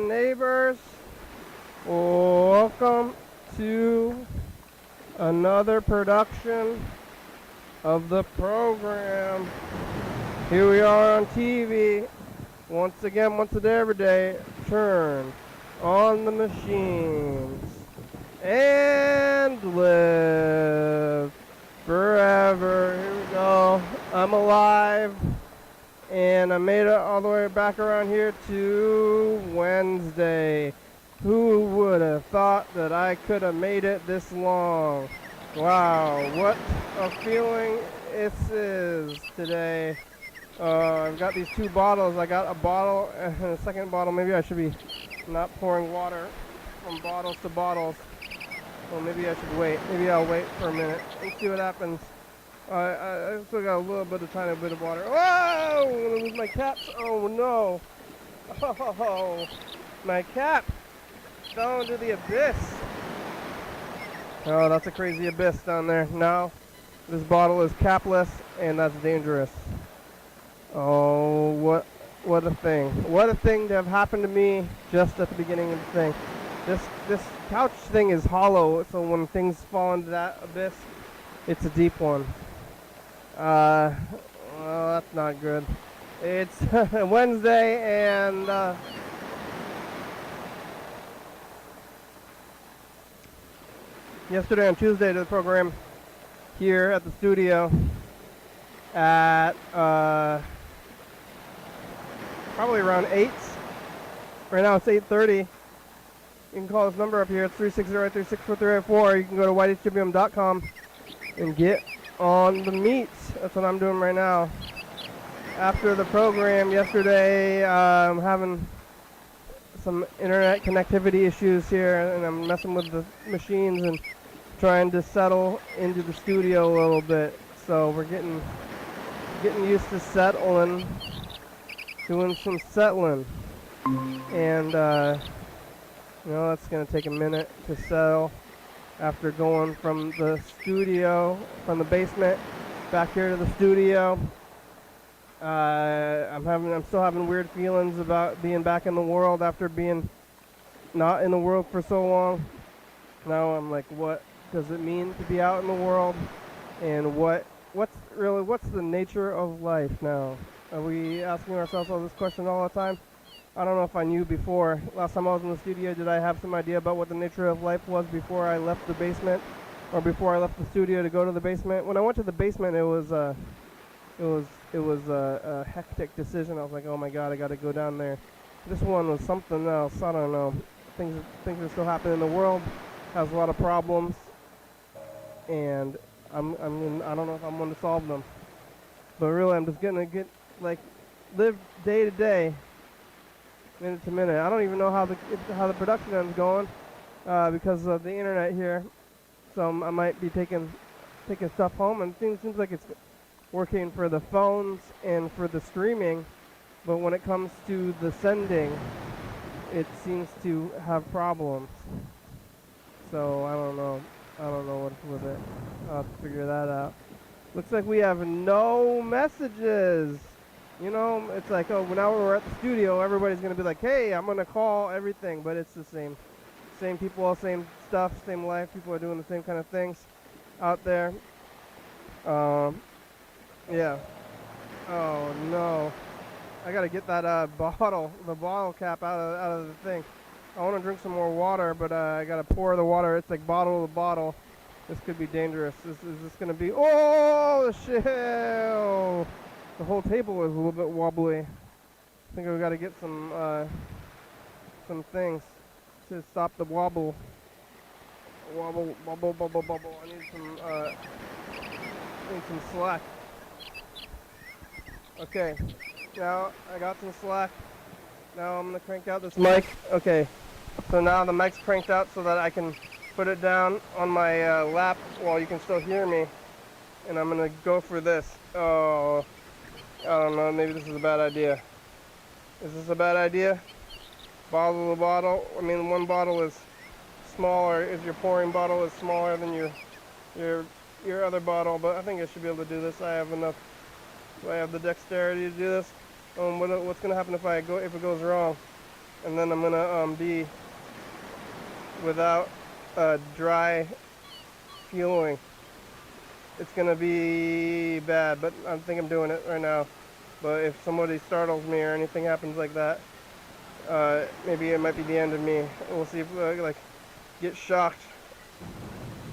and neighbors, welcome to another production of the program. Here we are on TV, once again, once a day, every day. Turn on the machines and live forever. Here we go. I'm alive, and I made it all the way back around here to Wednesday. Who would have thought that I could have made it this long? Wow, what a feeling it is today. I've got these two bottles. I got a bottle and a second bottle. Maybe I should be not pouring water from bottles to bottles. Well, maybe I should wait. Maybe I'll wait for a minute and see what happens. I still got a little bit of tiny bit of water. Whoa! I'm gonna lose my caps. Oh no! Oh, my cap fell into the abyss. Oh, that's a crazy abyss down there. Now, this bottle is capless, and that's dangerous. Oh, what a thing! What a thing to have happened to me just at the beginning of the thing. This couch thing is hollow, so when things fall into that abyss, it's a deep one. Well, that's not good. It's Wednesday, and yesterday on Tuesday to the program here at the studio at probably around 8. Right now it's 8:30. You can call this number up here. It's 360-836-4384. You can go to YDHWM.com and get on the meets. That's what I'm doing right now. After the program yesterday, I'm having some internet connectivity issues here, and I'm messing with the machines and trying to settle into the studio a little bit. So we're getting used to settling, doing some settling, and that's going to take a minute to settle after going from the studio, from the basement back here to the studio. I'm still having weird feelings about being back in the world after being not in the world for so long. Now I'm like, what does it mean to be out in the world? And what's the nature of life now? Are we asking ourselves all this question all the time? I don't know if I knew before. Last time I was in the studio, did I have some idea about what the nature of life was before I left the basement, or before I left the studio to go to the basement? When I went to the basement, it was a hectic decision. I was like, oh my God, I got to go down there. This one was something else. I don't know. Things are still happening. The world has a lot of problems, and I don't know if I'm going to solve them. But really, I'm just gonna live day to day, minute to minute. I don't even know how the production end's going because of the internet here. So I might be taking stuff home, and it seems like it's working for the phones and for the streaming, but when it comes to the sending, it seems to have problems. So I don't know what's with it. I'll have to figure that out. Looks like we have no messages. It's like, oh, now we're at the studio, everybody's going to be like, hey, I'm going to call everything, but it's the same people, same stuff, same life. People are doing the same kind of things out there. Yeah. Oh no. I gotta get that the bottle cap out of the thing. I want to drink some more water, but I gotta pour the water. It's like bottle to bottle. This could be dangerous. Is this gonna be? Oh shit! The whole table is a little bit wobbly. I think we gotta get some things to stop the wobble. Wobble. I need some slack. Okay, now I got some slack. Now I'm going to crank out this mic. Okay, so now the mic's cranked out so that I can put it down on my lap while you can still hear me. And I'm going to go for this. Oh, I don't know, maybe this is a bad idea. Is this a bad idea? Bottle to bottle. I mean, one bottle is smaller. If your pouring bottle is smaller than your other bottle, but I think I should be able to do this. I have enough. Do I have the dexterity to do this? What's going to happen if it goes wrong? and then I'm gonna be without dry fueling. It's gonna be bad, but I think I'm doing it right now. But if somebody startles me or anything happens like that, maybe it might be the end of me. We'll see if I like get shocked.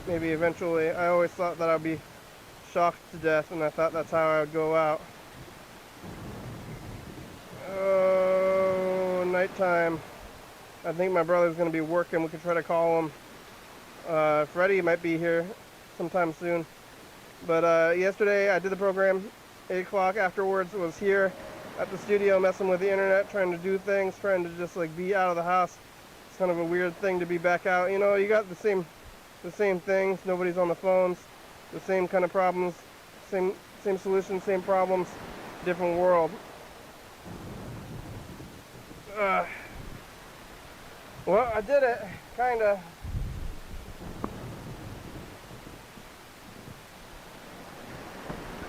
Maybe eventually. I always thought that I'd be shocked to death, and I thought that's how I would go out. Oh, nighttime. I think my brother's gonna be working. We could try to call him. Freddie might be here sometime soon. But yesterday I did the program. 8 o'clock afterwards was here at the studio messing with the internet, trying to do things, trying to just like be out of the house. It's kind of a weird thing to be back out. You know, you got the same things. Nobody's on the phones. The same kind of problems. Same solutions, same problems. Different world. Well, I did it, kinda.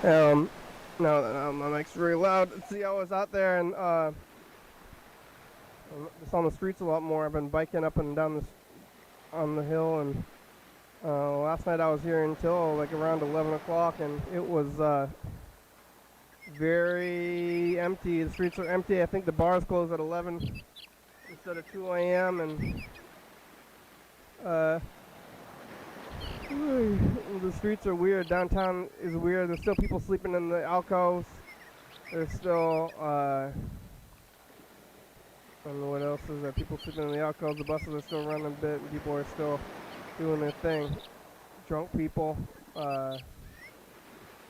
No, my mic's really loud. See, I was out there and just on the streets a lot more. I've been biking up and down on the hill, and last night I was here until like around 11 o'clock, and it was very empty. The streets are empty. I think the bars close at 11 instead of 2 a.m. and the streets are weird. Downtown is weird. There's still people sleeping in the alcoves. There's still, I don't know what else is there. People sleeping in the alcoves. The buses are still running a bit, and people are still doing their thing. Drunk people,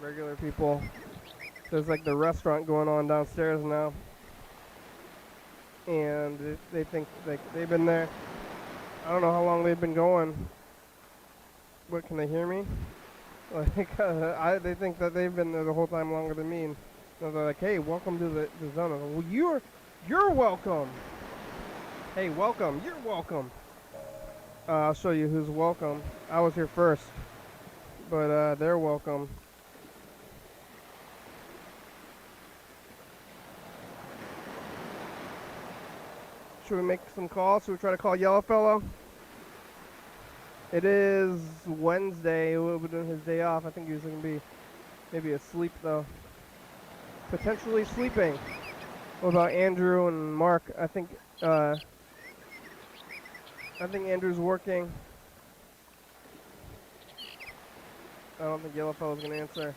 regular people. There's like the restaurant going on downstairs now, and they think like they've been there. I don't know how long they've been going. What, can they hear me? Like, they think that they've been there the whole time longer than me, and they're like, "Hey, welcome to the zone." Like, well, you're welcome. Hey, welcome. You're welcome. I'll show you who's welcome. I was here first, but they're welcome. Should we make some calls? Should we try to call Yellowfellow? It is Wednesday. We'll be doing his day off. I think he's going to be maybe asleep, though. Potentially sleeping. What about Andrew and Mark? I think Andrew's working. I don't think Yellowfellow's going to answer.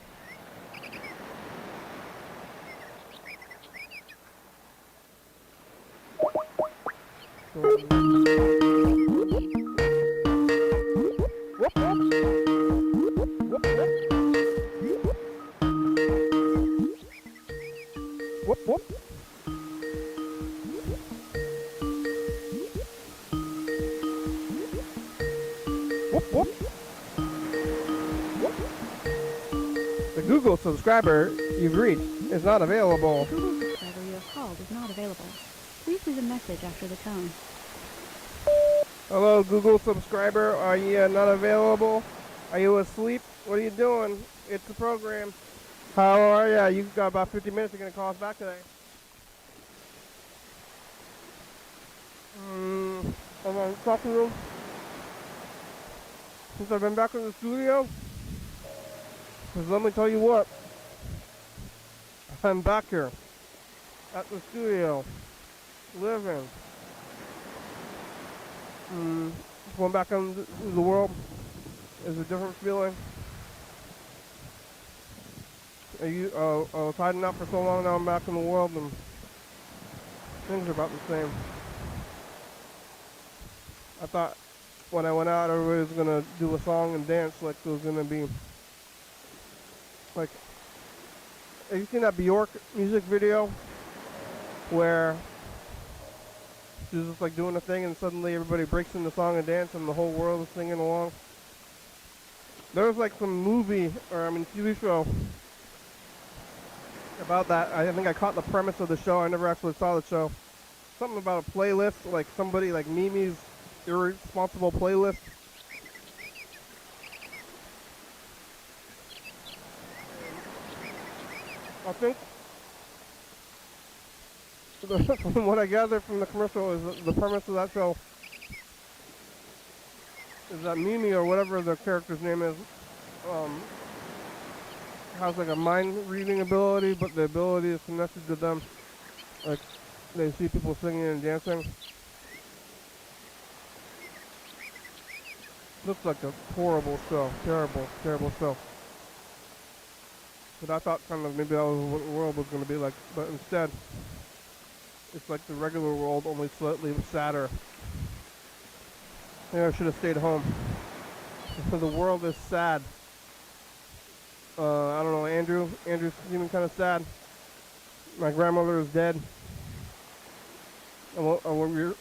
The Google subscriber you've reached is not available. The Google subscriber you have called is not available. Please leave a message after the tone. Hello, Google subscriber. Are you not available? Are you asleep? What are you doing? It's a program. How are you? You've got about 50 minutes. You're going to call us back today. I'm on the talking room. Since I've been back in the studio. Because let me tell you what. I'm back here. At the studio. Living. Going back into the world is a different feeling. I was hiding out for so long, now I'm back in the world and things are about the same. I thought when I went out everybody was going to do a song and dance like it was going to be like, have you seen that Bjork music video where she was just like doing a thing and suddenly everybody breaks into song and dance and the whole world is singing along? There was like some movie, TV show about that. I think I caught the premise of the show. I never actually saw the show. Something about a playlist, like somebody like Mimi's irresponsible playlist. I from what I gather from the commercial, is the premise of that show is that Mimi or whatever the character's name is, um, has like a mind reading ability, but the ability is connected to them. Like they see people singing and dancing. Looks like a horrible show, terrible, terrible show. But I thought kind of maybe that was what the world was going to be like, but instead, it's like the regular world, only slightly sadder. Maybe I should have stayed home. So the world is sad. I don't know, Andrew's seeming kind of sad. My grandmother is dead. I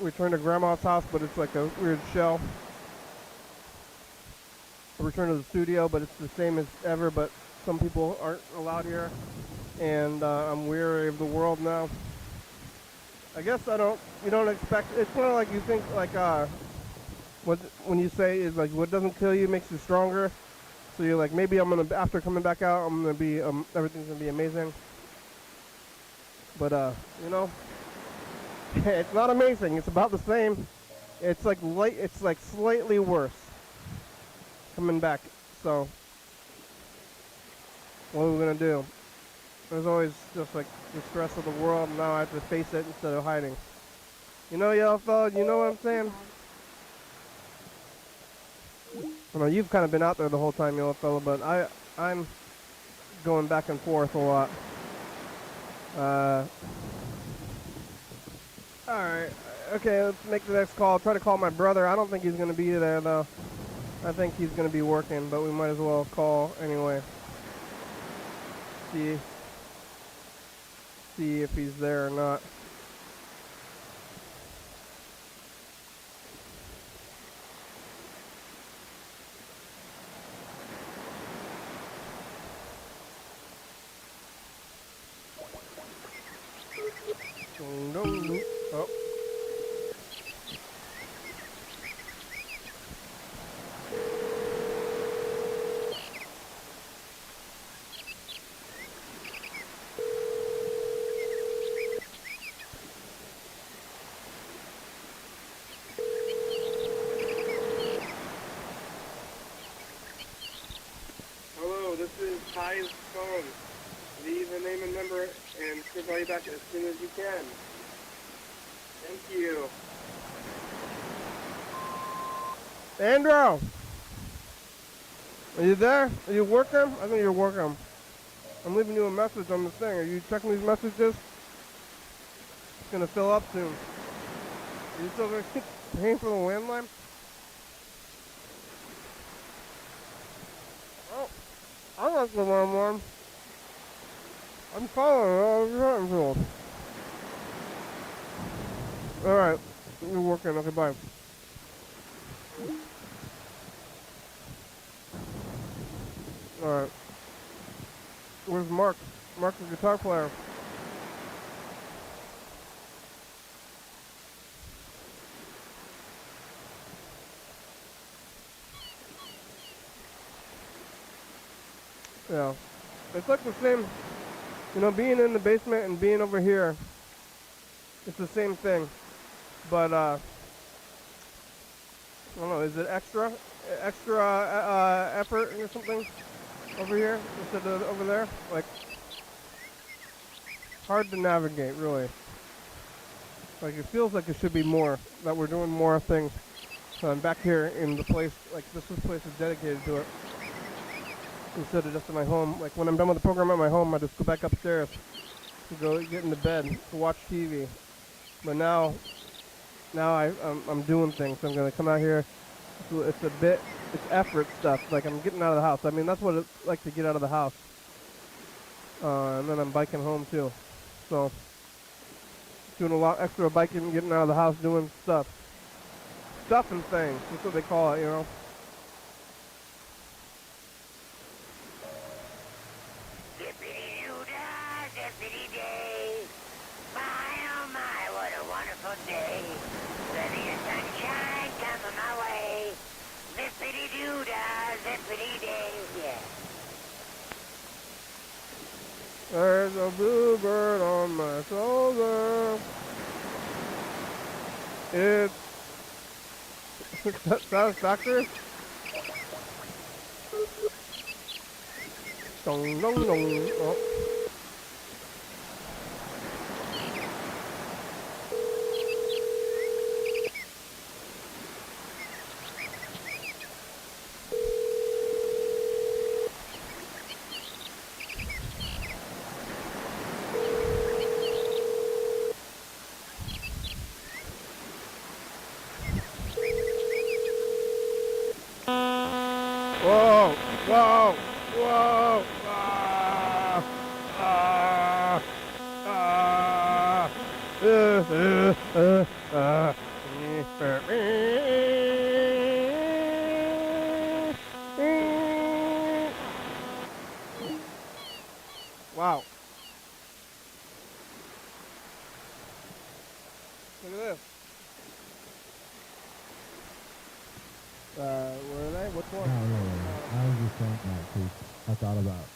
returned to grandma's house, but it's like a weird shell. I returned to the studio, but it's the same as ever, but some people aren't allowed here. And I'm weary of the world now. I guess you don't expect, it's kind of like you think like, when you say is like what doesn't kill you makes you stronger. So you're like, maybe after coming back out, I'm gonna be, everything's gonna be amazing. But it's not amazing. It's about the same. It's like slightly worse coming back. So what are we gonna do? There's always just like the stress of the world, and now I have to face it instead of hiding. You know, yellow fella, you know what I'm saying? I know you've kind of been out there the whole time, yellow fella, but I'm going back and forth a lot. Alright, okay, let's make the next call. Try to call my brother. I don't think he's going to be there, though. I think he's going to be working, but we might as well call anyway. See if he's there or not. Oh. Hello, this is Ty's phone. Leave a name and number, and she'll call you back as soon as you can. Thank you. Andrew! Are you there? Are you working? I think you're working. I'm leaving you a message on the thing. Are you checking these messages? It's gonna fill up soon. Are you still gonna keep paying for the landline? Oh, I like the landline. I'm calling all the Alright, you're working. Okay, bye. Alright. Where's Mark? Mark's the guitar player. Yeah. It's like the same, being in the basement and being over here. It's the same thing. But, I don't know, is it extra effort or something over here instead of over there? Like, hard to navigate, really. Like, it feels like it should be more, that we're doing more things. So I'm back here in the place, like this place is dedicated to it. Instead of just in my home. Like, when I'm done with the program at my home, I just go back upstairs to go get into bed to watch TV. But now I'm doing things. So I'm gonna come out here. It's effort stuff. Like, I'm getting out of the house. I mean, that's what it's like to get out of the house. And then I'm biking home too. So doing a lot extra biking, getting out of the house, doing stuff and things. That's what they call it, Day. Plenty of sunshine coming my way. Zippity-doo-dah, zippity-day, yeah. There's a bluebird on my shoulder. It's satisfactory. Dong dong dong. Oh. Whoa! Whoa! Whoa! Ah! Ah! Ah! Ah! Wow! Look at this. Where are they? Which one? No, really. I was just saying that because I thought about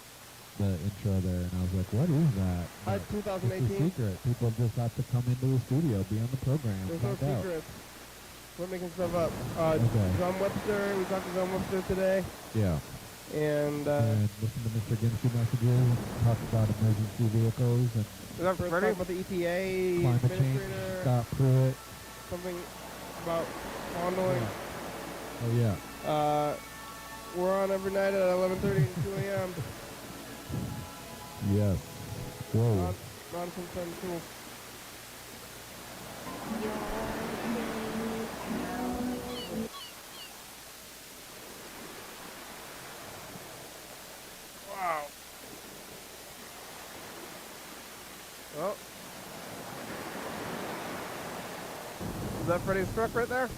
the intro there, and I was like, what is that? Hi, But it's a 2018. secret. People just have to come into the studio, be on the program, There's no find out. secrets. We're making stuff up. Okay. John Webster, we talked to John Webster today, Yeah. and And listen to Mr. Ginsky messages, talk about emergency vehicles, and is that first talk about the EPA climate change, administrator, Scott Pruitt. something about fondling. Oh, yeah. We're on every night at 11:30 and 2 a.m. Yes. Whoa. Nonsense and cool. Wow. Well. Is that Freddy's truck right there?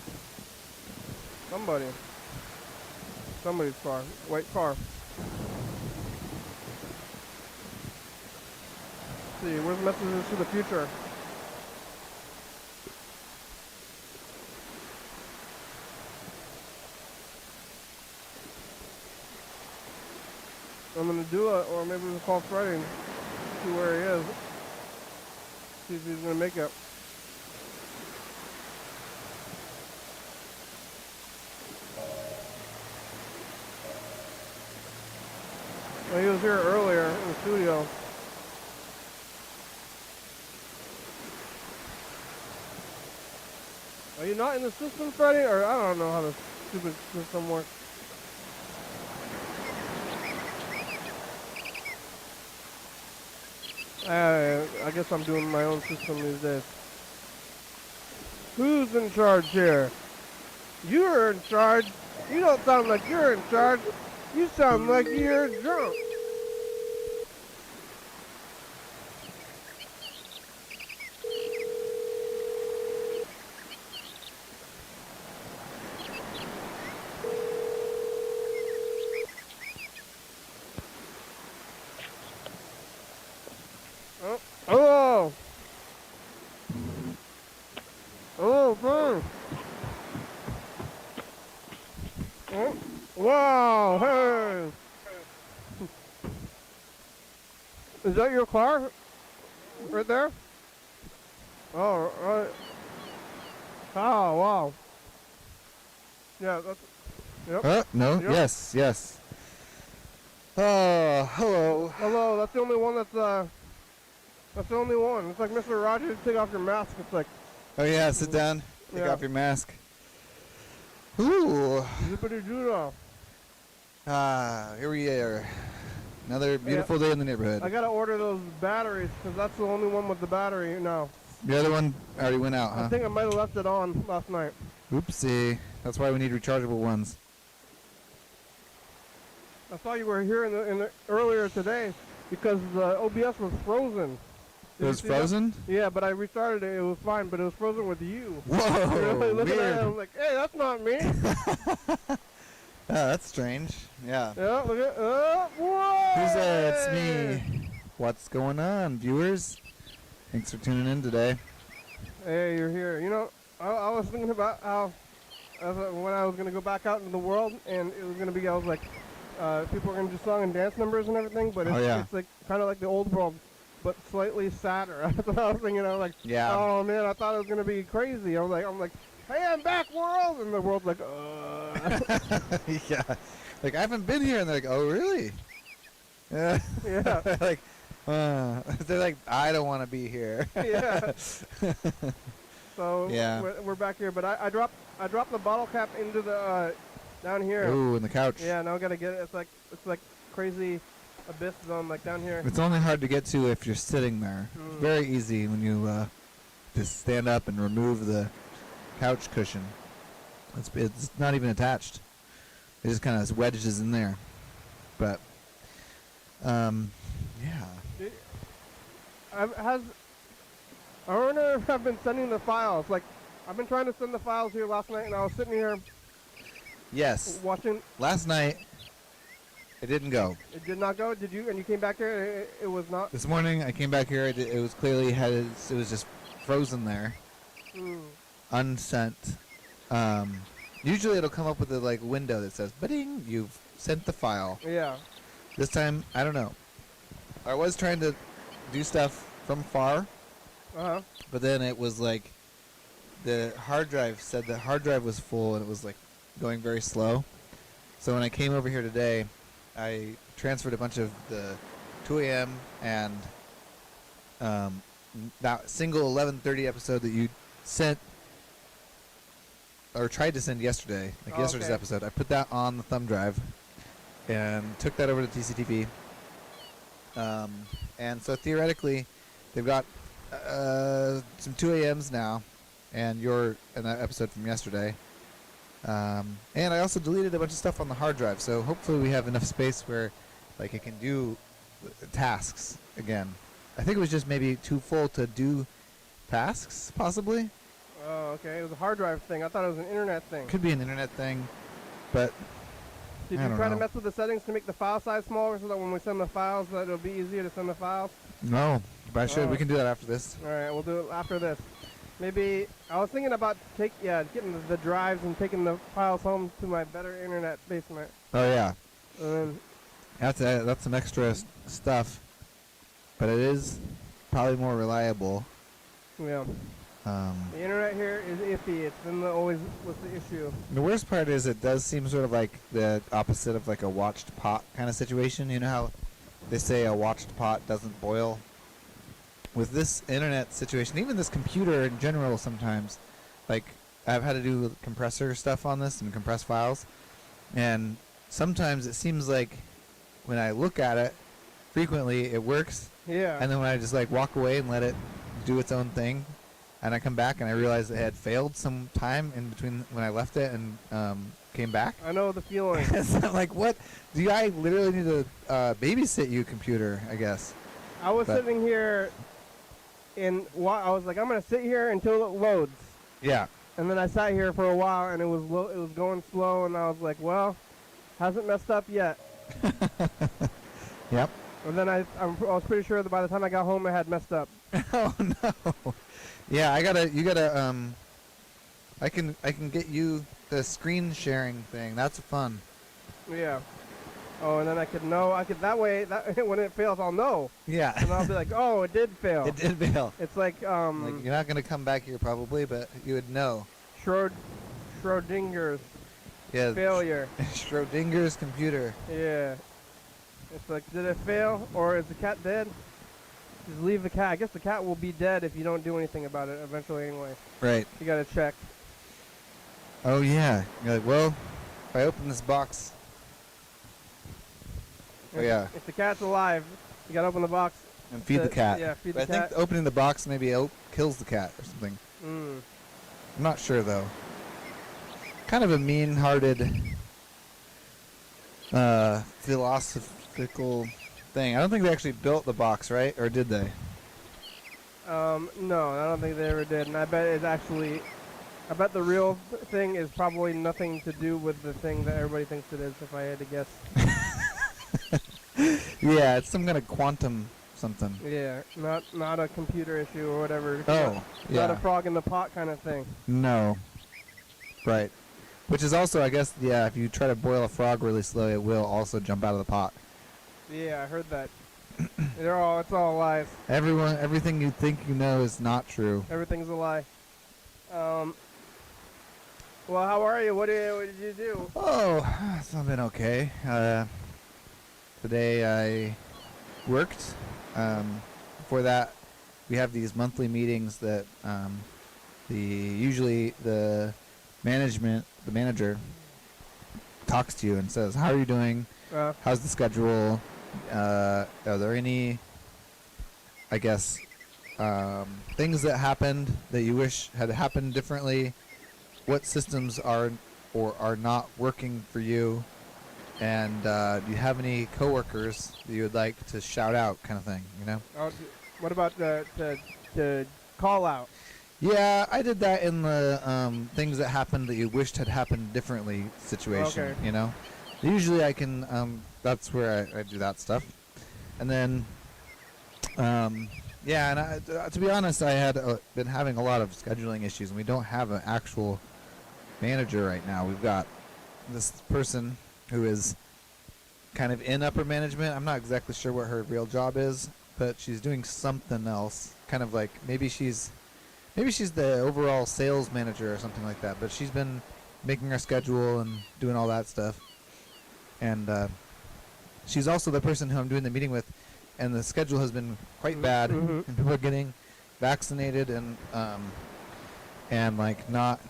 Somebody's car. White car. Let's see, where's messages to the future? I'm gonna do it, or maybe we'll call Freddy and see where he is. See if he's gonna make it. Well, he was here earlier in the studio. Are you not in the system, Freddy? Or I don't know how the stupid system works. I guess I'm doing my own system these days. Who's in charge here? You're in charge. You don't sound like you're in charge. You sound like you're drunk. Oh, hello. Hello, friend. Oh, wow, hey. Is that your car? Right there? Oh, right. Oh, wow. Yeah, that's... Yep. No? Yep. Yes, yes. Hello. Hello, that's the only one that's the only one. It's like Mr. Rogers, take off your mask. It's like, Oh yeah, sit down. Take Yeah. off your mask. Ooh. zippity doo Here we are. Another beautiful day in the neighborhood. I gotta order those batteries, because that's the only one with the battery now. The other one already went out, I huh? think I might have left it on last night. Oopsie. That's why we need rechargeable ones. I saw you were here in the earlier today, because the OBS was frozen. It was frozen? Yeah, but I restarted it. It was fine, but it was frozen with you. Whoa, Really looking at it, weird. I'm like, hey, that's not me. That's strange. Yeah. Yeah, look at, whoa! Who's that? It's me. What's going on, viewers? Thanks for tuning in today. Hey, you're here. You know, I was thinking about how when I was going to go back out into the world, and it was going to be, I was like, people are going to do song and dance numbers and everything, but it's, Oh, yeah. it's like kind of like the old world. but slightly sadder. That's what I was thinking. I was like, Yeah. oh man, I thought it was gonna be crazy. I'm like, hey, I'm back, world, and the world's like, Yeah. Like, I haven't been here. And they're like, oh, really? Yeah. Yeah. Like, they're like, I don't want to be here. Yeah. So Yeah. we're back here, but I dropped the bottle cap into the down here. Ooh, in the couch. Yeah, now I gotta get it. It's like crazy abyss zone, like down here. It's only hard to get to if you're sitting there. It's very easy when you just stand up and remove the couch cushion. It's not even attached. It just kind of wedges in there. But, yeah. I wonder if I've been sending the files. Like, I've been trying to send the files here last night, and I was sitting here Yes. watching. Last night, it didn't go. It did not go. Did you? And you came back here, and it was not. This morning, I came back here. It was clearly it was just frozen there, unsent. Usually, it'll come up with a like window that says, "Bing, you've sent the file." Yeah. This time, I don't know. I was trying to do stuff from far, but then it was like the hard drive said the hard drive was full, and it was like going very slow. So when I came over here today, I transferred a bunch of the 2 a.m. and that single 11:30 episode that you sent or tried to send yesterday, like yesterday's episode. I put that on the thumb drive and took that over to TCTV. And so theoretically, they've got some 2 a.m.s now, and that episode from yesterday. And I also deleted a bunch of stuff on the hard drive, so hopefully we have enough space where like it can do tasks again. I think it was just maybe too full to do tasks, possibly. Oh, okay. It was a hard drive thing. I thought it was an internet thing. Could be an internet thing, but Did I you don't try to know. mess with the settings to make the file size smaller so that when we send the files, that it'll be easier to send the files? no. But I should. Oh. We can do that after this. All right, we'll do it after this. Maybe I was thinking about getting the drives and taking the files home to my better internet basement. Oh yeah, And that's some extra stuff, but it is probably more reliable. then, yeah, the internet here is iffy. It's been always was the issue. The worst part is it does seem sort of like the opposite of like a watched pot kind of situation. You know how they say a watched pot doesn't boil? With this internet situation, even this computer in general sometimes, like I've had to do compressor stuff on this and compress files, and sometimes it seems like when I look at it, frequently it works, Yeah. and then when I just like walk away and let it do its own thing, and I come back and I realize it had failed some time in between when I left it and came back. I know the feeling. So I'm like, what? Do I literally need to babysit you, computer? I guess. I was But- sitting here, and I was like, I'm gonna sit here until it loads. Yeah. And then I sat here for a while, and it was going slow, and I was like, well, hasn't messed up yet. Yep. And then I was pretty sure that by the time I got home, it had messed up. Oh no. Yeah, I can get you the screen sharing thing. That's fun. Yeah. Oh, and then that way when it fails, I'll know. Yeah. And I'll be like, oh, it did fail. It did fail. It's like Like, you're not gonna come back here probably, but you would know. Schrodinger's Yeah. failure. Schrodinger's computer. Yeah. It's like, did it fail, or is the cat dead? Just leave the cat. I guess the cat will be dead if you don't do anything about it eventually anyway. Right. You gotta check. Oh yeah. You're like, well, if I open this box. Oh yeah. If the cat's alive, you gotta open the box. And feed the cat. Yeah, feed But the I cat. think opening the box maybe kills the cat or something. Mm. I'm not sure though. Kind of a mean-hearted philosophical thing. I don't think they actually built the box, right? Or did they? No, I don't think they ever did. And I bet the real thing is probably nothing to do with the thing that everybody thinks it is, if I had to guess. Yeah, it's some kind of quantum something. Yeah, not a computer issue or whatever. Oh, Not a yeah. frog in the pot kind of thing. No. Right. Which is also, I guess, yeah, if you try to boil a frog really slow, it will also jump out of the pot. Yeah, I heard that. It's all lies. Everything you think you know is not true. Everything's a lie. Well, how are you? What did you do? Oh, it's not been okay. Today I worked. Before that, we have these monthly meetings that usually the manager talks to you and says, "How are you doing? How's the schedule? Are there any, I guess, things that happened that you wish had happened differently? What systems are or are not working for you? And do you have any coworkers that you would like to shout out, kind of thing, you know?" What about the call out? Yeah, I did that in the things that happened that you wished had happened differently situation, Okay. you know? Usually I can, that's where I do that stuff. And then, yeah, and to be honest, I had been having a lot of scheduling issues, and we don't have an actual manager right now. We've got this person who is kind of in upper management. I'm not exactly sure what her real job is, but she's doing something else. Kind of like maybe she's the overall sales manager or something like that. But she's been making our schedule and doing all that stuff. And she's also the person who I'm doing the meeting with. And the schedule has been quite bad, Mhm. and people are getting vaccinated and like not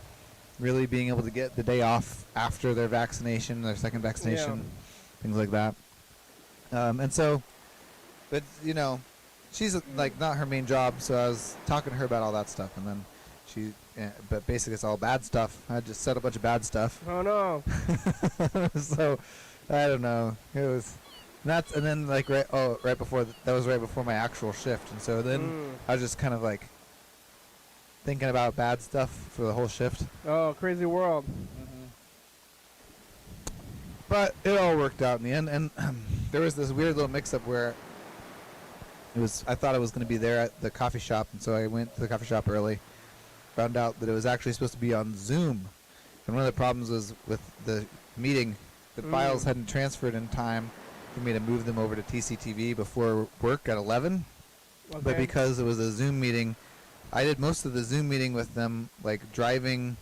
really being able to get the day off after their vaccination, their second vaccination, things like that. And so, but you know, she's like not her main job, so I was talking to her about all that stuff, and then but basically it's all bad stuff. I just said a bunch of bad stuff. Oh no. So I don't know. It was nuts, and then like right before that was right before my actual shift, and so then I was just kind of like thinking about bad stuff for the whole shift. Oh, crazy world. But it all worked out in the end, and there was this weird little mix-up where I thought I was going to be there at the coffee shop, and so I went to the coffee shop early, found out that it was actually supposed to be on Zoom, and one of the problems was with the meeting, the files hadn't transferred in time for me to move them over to TCTV before work at 11, Okay. but because it was a Zoom meeting, I did most of the Zoom meeting with them, like driving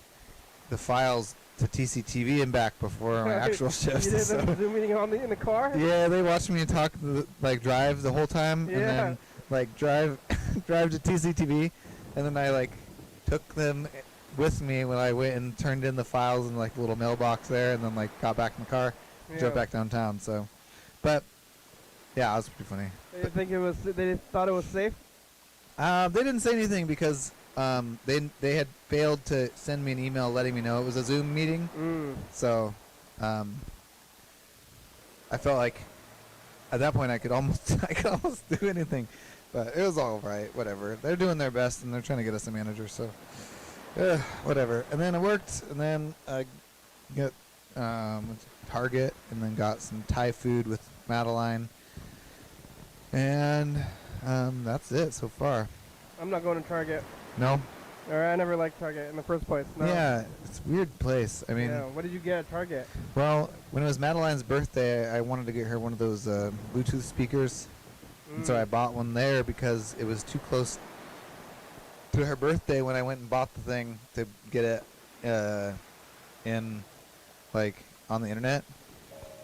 the files to TCTV and back before my actual shift. You did so. a Zoom meeting in the car? Yeah, they watched me talk, like drive the whole time, and then like drive to TCTV, and then I like took them with me when I went and turned in the files in like the little mailbox there, and then like got back in the car, drove back downtown. So, but yeah, it was pretty funny. They didn't think it was. They thought it was safe. They didn't say anything because they had failed to send me an email letting me know it was a Zoom meeting. So I felt like at that point I could almost do anything, but it was all right. Whatever. They're doing their best and they're trying to get us a manager. So whatever. And then it worked. And then I got went to Target and then got some Thai food with Madeline. And that's it so far. I'm not going to Target. No. Or I never liked Target in the first place. No. Yeah, it's a weird place. I mean, What did you get at Target? well, when it was Madeline's birthday, I wanted to get her one of those Bluetooth speakers, and so I bought one there because it was too close to her birthday when I went and bought the thing to get it in, like, on the internet,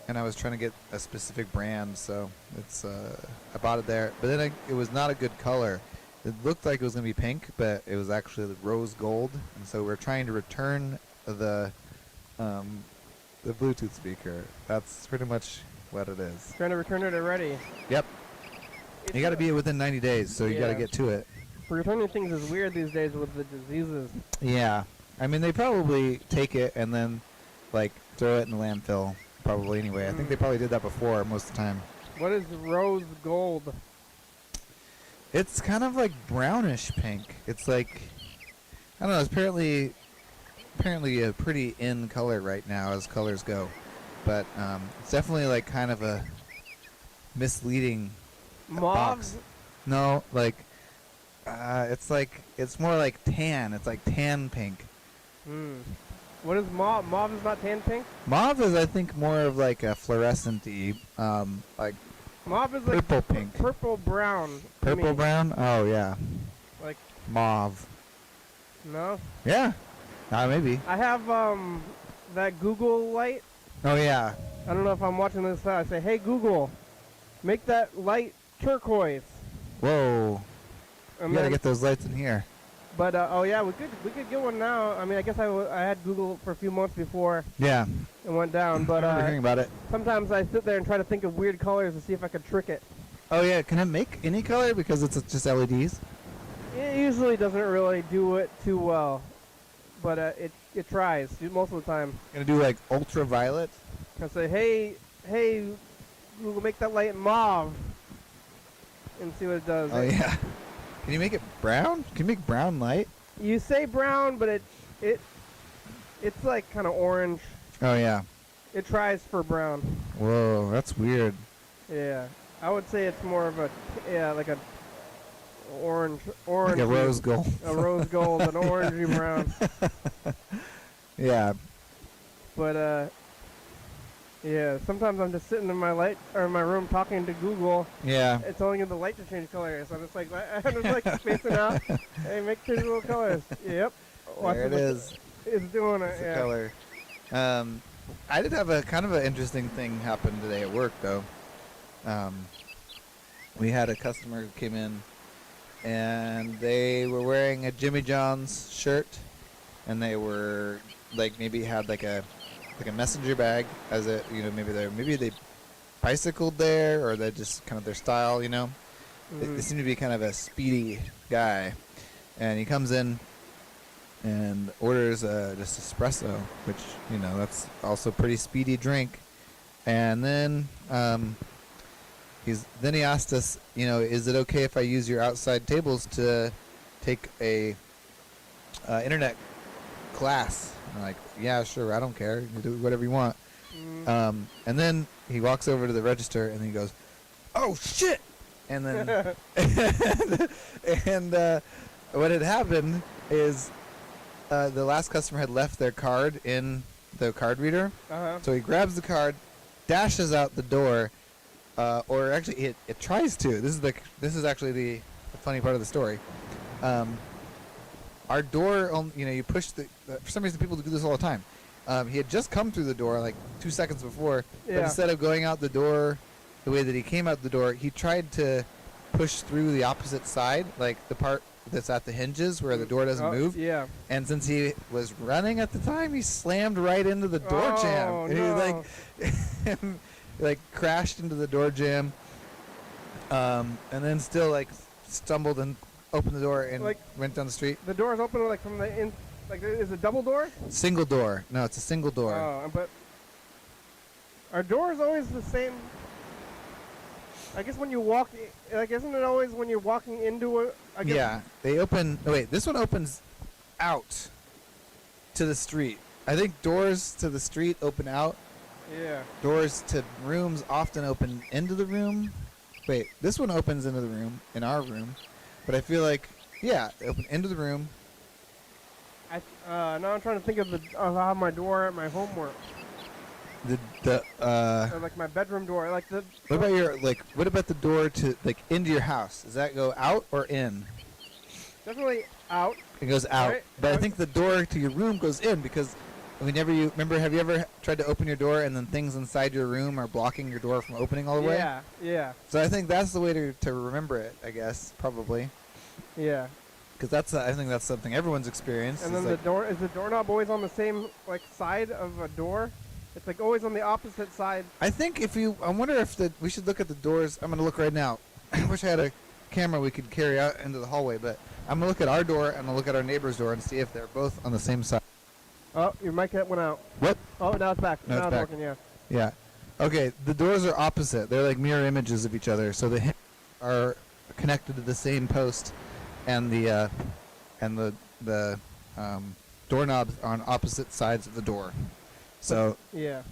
and I was trying to get a specific brand, so it's I bought it there, but then it was not a good color. It looked like it was going to be pink, but it was actually the rose gold, and so we're trying to return the Bluetooth speaker. That's pretty much what it is. Trying to return it already. Yep. You got to be within 90 days, so you got to get to it. Returning things is weird these days with the diseases. Yeah. I mean, they probably take it and then, like, throw it in the landfill, probably anyway. I think they probably did that before most of the time. What is rose gold? It's kind of like brownish pink. It's like, I don't know, it's apparently a pretty in color right now as colors go. But it's definitely like kind of a misleading box. No, like, it's more like tan. It's like tan pink. What is mauve? Mauve is not tan pink? Mauve is, I think, more of like a fluorescent-y, like Mauve is like Purple pink. purple brown. to Purple me. brown? Oh, yeah. Like, Mauve. no. Yeah. Maybe. I have that Google light. Oh, yeah. I don't know if I'm watching this. I say, hey Google, make that light turquoise. Whoa. And You gotta then- get those lights in here. But oh yeah, we could get one now. I mean, I guess I had Google for a few months before Yeah. it went down. But I remember hearing about it. sometimes I sit there and try to think of weird colors to see if I could trick it. Oh, yeah. Can it make any color because it's just LEDs? It usually doesn't really do it too well, but it tries most of the time. Gonna do like ultraviolet? I say, hey, Google, make that light mauve, and see what it does. Oh, yeah. Can you make it brown? Can you make brown light? You say brown, but it's like kind of orange. Oh, yeah. It tries for brown. Whoa, that's weird. Yeah, I would say it's more of like a orange, Like a rose gold. a rose gold, an orangey brown. Yeah. But yeah, sometimes I'm just sitting in my room talking to Google. Yeah. It's telling you the light to change colors. I'm just like spacing out. Hey, make change little colors. Yep. Watch There it is. It's doing it. It's a Yeah. color. I did have a kind of an interesting thing happen today at work, though. We had a customer who came in, and they were wearing a Jimmy John's shirt, and they were like maybe had like a messenger bag as a maybe they bicycled there, or they just kind of their style, you know. They seem to be kind of a speedy guy, and he comes in and orders just espresso, which, you know, that's also a pretty speedy drink. And then he asked us, you know, is it okay if I use your outside tables to take a internet class? I'm like, yeah, sure, I don't care. You do whatever you want. And then he walks over to the register and he goes, oh shit! And then and what had happened is the last customer had left their card in the card reader. So he grabs the card, dashes out the door, or actually it tries to. This is actually the funny part of the story. Our door, you know, you push for some reason people do this all the time. He had just come through the door like 2 seconds before, but instead of going out the door the way that he came out the door, he tried to push through the opposite side, like the part that's at the hinges where the door doesn't move. Yeah. And since he was running at the time, he slammed right into the door jam. And no. he like crashed into the door jam. And then still like stumbled and opened the door and Like- went down the street. The door's open like from the in. Like, is it double door? Single door. No, it's a single door. Oh, but are doors always the same? I guess when you walk, like, isn't it always when you're walking into a? I guess Yeah, they open. Oh, wait, this one opens out to the street. I think doors to the street open out. Yeah. Doors to rooms often open into the room. Wait, this one opens into the room, in our room. But I feel like, yeah, they open into the room. Now I'm trying to think of how my door at my home works. Or like my bedroom door, like the. What about what about the door to, like, into your house? Does that go out or in? Definitely out. It goes out. Right. But I think the door to your room goes in because whenever you, have you ever tried to open your door and then things inside your room are blocking your door from opening all the way? Yeah. Yeah. So I think that's the way to remember it, I guess, probably. Yeah. Because I think that's something everyone's experienced. And then the door is the doorknob always on the same like side of a door? It's like always on the opposite side. I think I wonder if we should look at the doors. I'm going to look right now. I wish I had a camera we could carry out into the hallway, but I'm going to look at our door and I'm going to look at our neighbor's door and see if they're both on the same side. Oh, your mic went out. What? Oh, now it's back. No, now it's back. working, yeah. Yeah. Okay, the doors are opposite. They're like mirror images of each other. So the hinges are connected to the same post, and the doorknobs are on opposite sides of the door. So Yeah.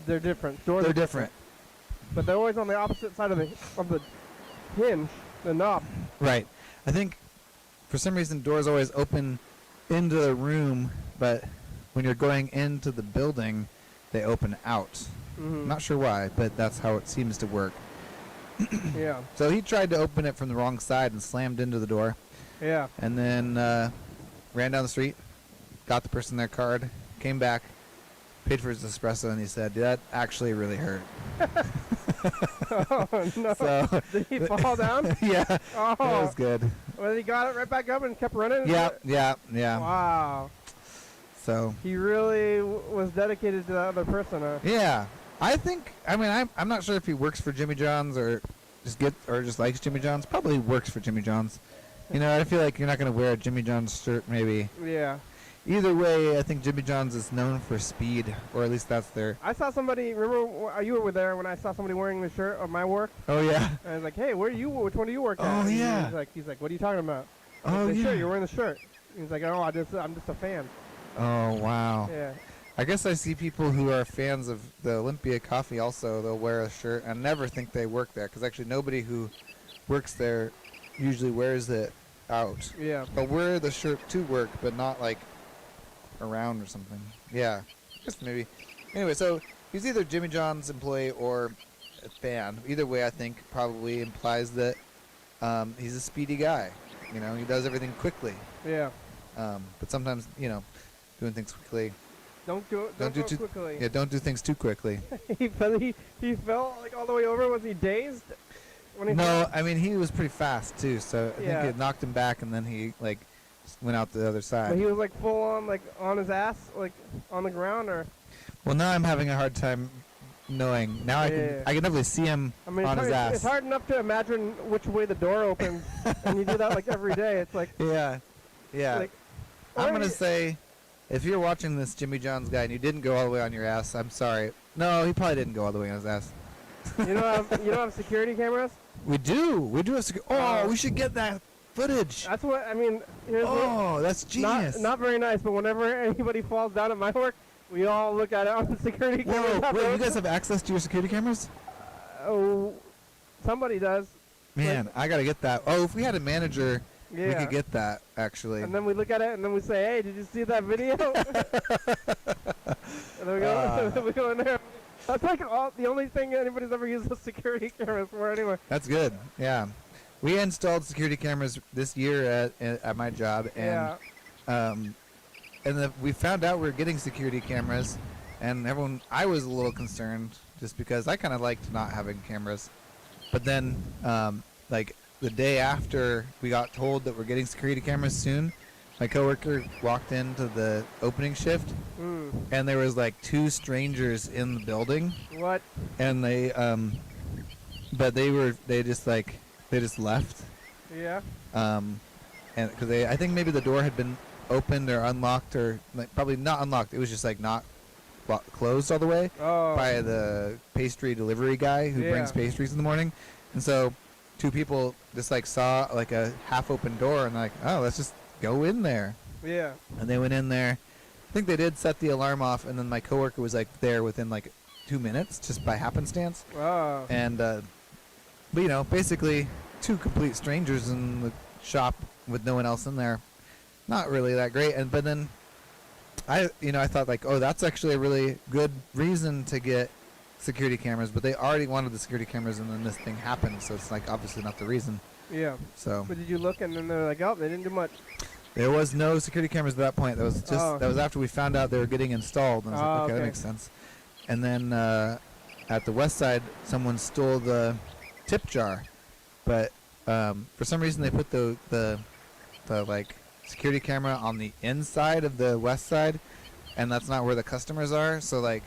They're different. Doors they're are different. But they're always on the opposite side of the hinge, the knob. Right. I think for some reason doors always open into the room, but when you're going into the building, they open out. Mm-hmm. Not sure why, but that's how it seems to work. Yeah. So he tried to open it from the wrong side and slammed into the door. Yeah. And then ran down the street, got the person their card, came back, paid for his espresso, and he said, that actually really hurt. Oh, no. So, Did he fall down? Yeah, Oh. that was good. Well, he got it right back up and kept running? Yeah, yeah, yeah. Wow. So, He really was dedicated to that other person, huh? yeah. I'm not sure if he works for Jimmy John's or just likes Jimmy John's. Probably works for Jimmy John's. You know, I feel like you're not going to wear a Jimmy John's shirt, maybe. Yeah. Either way, I think Jimmy John's is known for speed, or at least that's their... I saw somebody, remember you were there when I saw somebody wearing the shirt of my work? Oh, yeah. And I was like, hey, which one do you work at? Oh, And yeah. He's like, what are you talking about? I Oh, said, yeah. Sure, you're wearing the shirt. He's like, oh, I'm just a fan. Oh, wow. Yeah. I guess I see people who are fans of the Olympia coffee also. They'll wear a shirt and never think they work there, because actually nobody who works there usually wears it out. Yeah. They'll wear the shirt to work, but not like around or something. Yeah, just maybe. Anyway, so he's either Jimmy John's employee or a fan. Either way, I think probably implies that he's a speedy guy. You know, he does everything quickly. Yeah. But sometimes, doing things quickly. Don't do it. Don't Don't do go quickly. Yeah, don't do things too quickly. he fell like all the way over. Was he dazed? When he No, fell? I mean he was pretty fast too, so I Yeah. think it knocked him back, and then he like went out the other But side. he was like full on, like on his ass, like on the ground, or. Well, now I'm having a hard time knowing. Now I Yeah. can definitely see him I mean, on his ass. it's hard enough to imagine which way the door opens, and you do that like every day. It's like, Yeah, yeah. like I'm or gonna you- say, if you're watching this Jimmy John's guy and you didn't go all the way on your ass, I'm sorry. No, he probably didn't go all the way on his ass. you don't have security cameras. We do have we should get that footage. That's what I mean. Here's Oh, that's genius. not very nice, but whenever anybody falls down at my work, we all look at it on the security cameras. Whoa, wait, you guys have access to your security cameras? Oh, somebody does. Man, I gotta get that. Oh, if we had a manager, we Yeah. could get that, actually. And then we look at it, and then we say, "Hey, did you see that video?" And then we go in there. That's like the only thing anybody's ever used the security cameras for, anyway. That's good. Yeah, we installed security cameras this year at my job, and Yeah. we found out we were getting security cameras, and I was a little concerned just because I kind of liked not having cameras, but then like the day after we got told that we're getting security cameras soon, my coworker walked into the opening shift, and there was like 2 strangers in the building, What? and they just left, Yeah. and because I think maybe the door had been opened or unlocked, or like probably not unlocked. It was just like not closed all the way Oh. by the pastry delivery guy who brings Yeah. pastries in the morning, and so 2 people just like saw like a half open door and like, oh, let's just go in there. Yeah. And they went in there. I think they did set the alarm off, and then my coworker was like there within like 2 minutes just by happenstance. Oh. And but basically 2 complete strangers in the shop with no one else in there. Not really that great. But then I thought like, oh, that's actually a really good reason to get security cameras, but they already wanted the security cameras, and then this thing happened, so it's like obviously not the reason. Yeah. So But did you look, and then they're like, oh, they didn't do much. there was no security cameras at that point. That was just that was after we found out they were getting installed, and I was like, okay, that makes sense. And then at the west side, someone stole the tip jar, but for some reason they put the like security camera on the inside of the west side, and that's not where the customers are. So like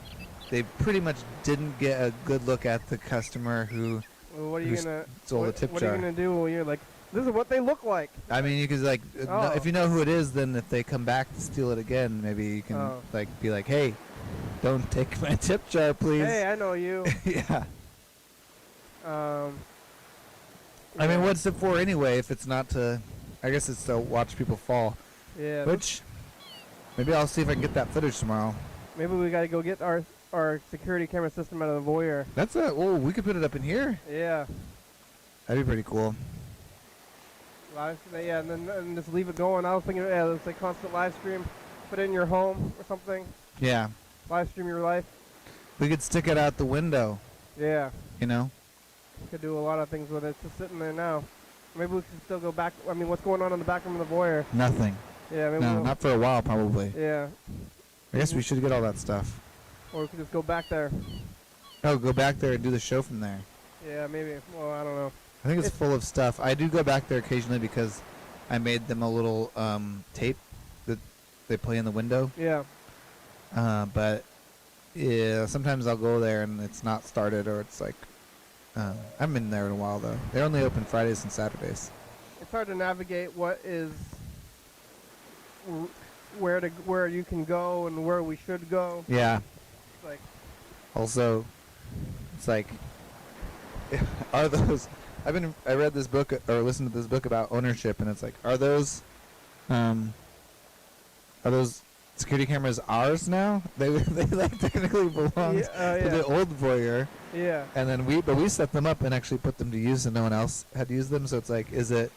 they pretty much didn't get a good look at the customer who Well, what are you who gonna? stole the tip what jar. are you gonna do when you're like, this is what they look like? I mean, you could like, Oh. if you know who it is, then if they come back to steal it again, maybe you can Oh. like be like, hey, don't take my tip jar, please. Hey, I know you. Yeah. Um. I mean, what's it for anyway? If it's not to, I guess it's to watch people fall. Yeah. Which, maybe I'll see if I can get that footage tomorrow. Maybe we gotta go get our security camera system out of the voyeur. That's it. Oh, we could put it up in here. Yeah. That'd be pretty cool. Yeah, and then just leave it going. I was thinking, yeah, it's like constant live stream. Put it in your home or something. Yeah. Live stream your life. We could stick it out the window, Yeah. you know? Could do a lot of things with it. It's just sitting there now. Maybe we should still go back. I mean, what's going on in the back room of the voyeur? Nothing. Yeah, maybe No, we'll, not for a while, probably. yeah. I guess we should get all that stuff. Or we could just go back there. Oh, go back there and do the show from there. Yeah, maybe. Well, I don't know. I think it's full of stuff. I do go back there occasionally because I made them a little tape that they play in the window. Yeah. But yeah, sometimes I'll go there and it's not started, or it's like I haven't been there in a while though. They're only open Fridays and Saturdays. It's hard to navigate what is where you can go and where we should go. Yeah. It's like, Also, it's like, are those? I read this book or listened to this book about ownership, and it's like, are those security cameras ours now? They like technically belong to the old voyeur. Yeah. And then we set them up and actually put them to use, and no one else had used them. So it's like, is it?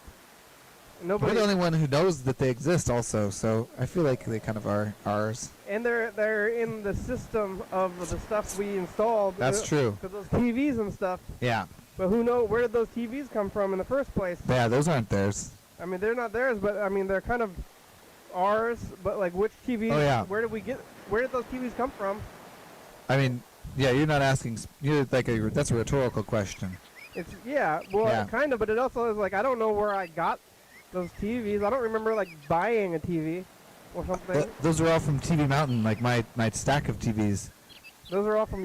Nobody. We're the only one who knows that they exist, also. So I feel like they kind of are ours. And they're in the system of the stuff we installed. That's true. For those TVs and stuff. Yeah. But who knows, where did those TVs come from in the first place? Yeah, those aren't theirs. I mean, they're not theirs, but I mean, they're kind of ours. But like, which TVs? Oh, yeah. Where did those TVs come from? I mean, yeah, you're not asking. You're like that's a rhetorical question. It's kind of, but it also is like, I don't know where I got those TVs. I don't remember like buying a TV or something. Those are all from TV Mountain, like my stack of TVs. Those are all from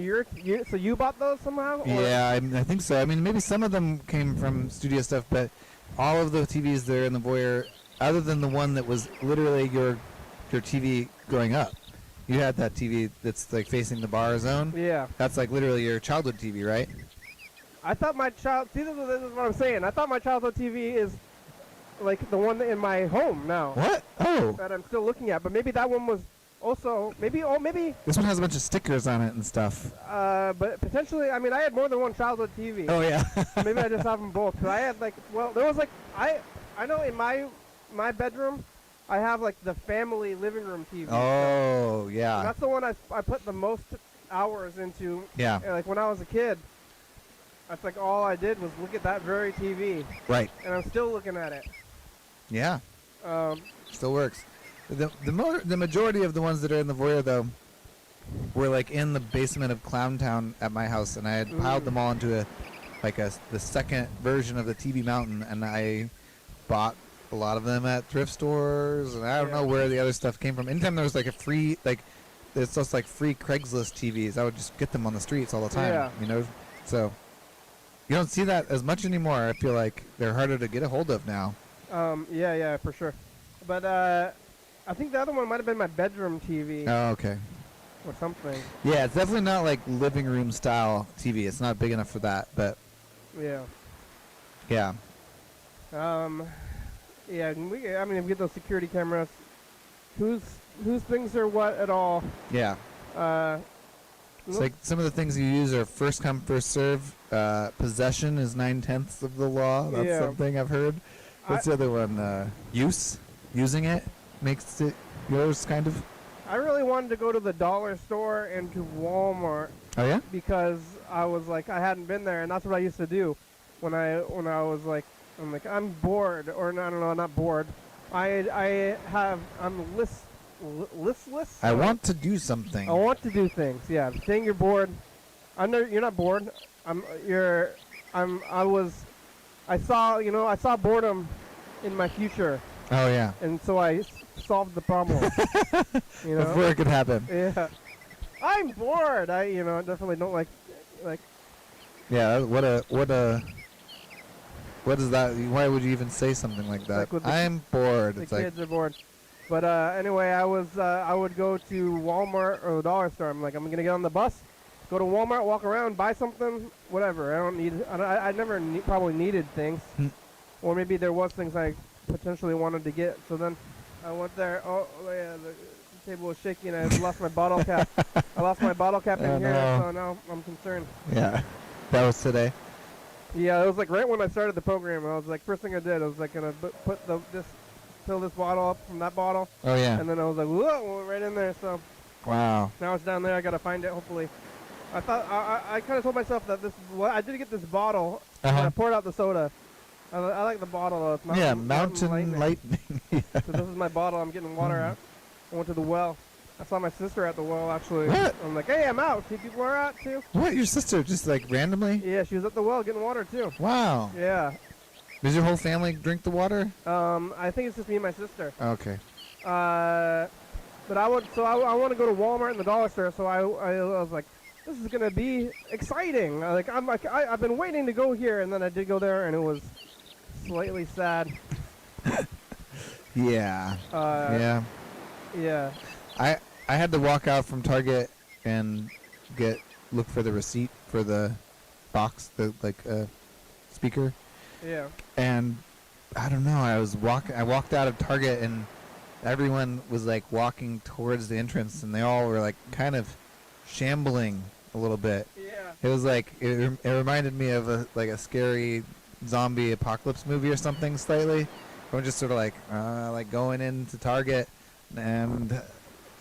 so you bought those somehow? Or? Yeah, I think so. I mean, maybe some of them came from studio stuff, but all of the TVs that are in the voyeur, other than the one that was literally your TV growing up. You had that TV that's like facing the bar zone. Yeah. That's like literally your childhood TV, right? I thought my this is what I'm saying. I thought my childhood TV is like the one in my home now. What? Oh. That I'm still looking at, but maybe that one was also maybe. This one has a bunch of stickers on it and stuff. But potentially, I mean, I had more than one childhood TV. Oh yeah. Maybe I just have them both. 'Cause I had like, well, there was like I know in my bedroom, I have like the family living room TV. Oh And yeah. that's the one I put the most hours into. Yeah. Like when I was a kid, that's like all I did was look at that very TV, Right. and I'm still looking at it. Yeah. Um, Still works. The majority of the ones that are in the voyeur though were like in the basement of Clown Town at my house, and I had piled them all into the second version of the TV Mountain, and I bought a lot of them at thrift stores, and I don't know where the other stuff came from. Anytime there was like a free it's just like free Craigslist TVs, I would just get them on the streets all the time. Yeah. You know, so you don't see that as much anymore. I feel like they're harder to get a hold of now. yeah, for sure. But I think the other one might have been my bedroom TV Oh, okay. or something. Yeah, it's definitely not like living room style TV. It's not big enough for that, but Yeah. yeah. Yeah. I mean, if we get those security cameras, whose things are what at all? Yeah. It's like some of the things you use are first come, first serve. Possession is 9/10 of the law. That's something I've heard. What's the other one? Using it makes it yours, kind of. I really wanted to go to the dollar store and to Walmart Oh yeah. because I was like, I hadn't been there, and that's what I used to do when I was like, I'm bored, or no, I don't know, not bored. I'm listless. I want to do something. I want to do things. Yeah, saying you're bored. You're not bored. I saw boredom in my future, Oh yeah. and so I solved the problem. You know? Before it could happen. Yeah. I'm bored. I definitely don't like. Yeah. What is that? Why would you even say something like that? Like I'm bored. The It's like, kids are bored. But anyway, I would go to Walmart or the dollar store. I'm like, I'm gonna get on the bus, go to Walmart, walk around, buy something, whatever. I never probably needed things, or maybe there was things I potentially wanted to get. So then I went there. Oh yeah, the table was shaky, and I lost my bottle cap. I lost my bottle cap in here, so now I'm concerned. yeah. That was today. Yeah, it was like right when I started the program. I was like, first thing I did, I was like gonna fill this bottle up from that bottle. Oh yeah. And then I was like, whoa, right in there. So Wow. now it's down there. I gotta find it. Hopefully, I thought I kind of told myself that this. Well, I did get this bottle. And I Uh-huh. poured out the soda. I like the bottle though. It's Yeah, Mountain Mountain Lightning. Yeah. So this is my bottle. I'm getting water out. I went to the well. I saw my sister at the well actually. What? I'm like, hey, I'm out. See people are out too. What? Your sister just like randomly? Yeah, she was at the well getting water too. Wow. Yeah. Does your whole family drink the water? I think it's just me and my sister. Okay. But I want to go to Walmart and the dollar store. So I was like, this is gonna be exciting. I've been waiting to go here, and then I did go there, and it was slightly sad. Yeah. Yeah. Yeah. I had to walk out from Target and look for the receipt for the box, the speaker, Yeah. and I don't know. I walked out of Target and everyone was like walking towards the entrance, and they all were like kind of shambling a little bit. Yeah. It was like it reminded me of a scary zombie apocalypse movie or something slightly. Everyone just sort of like going into Target, and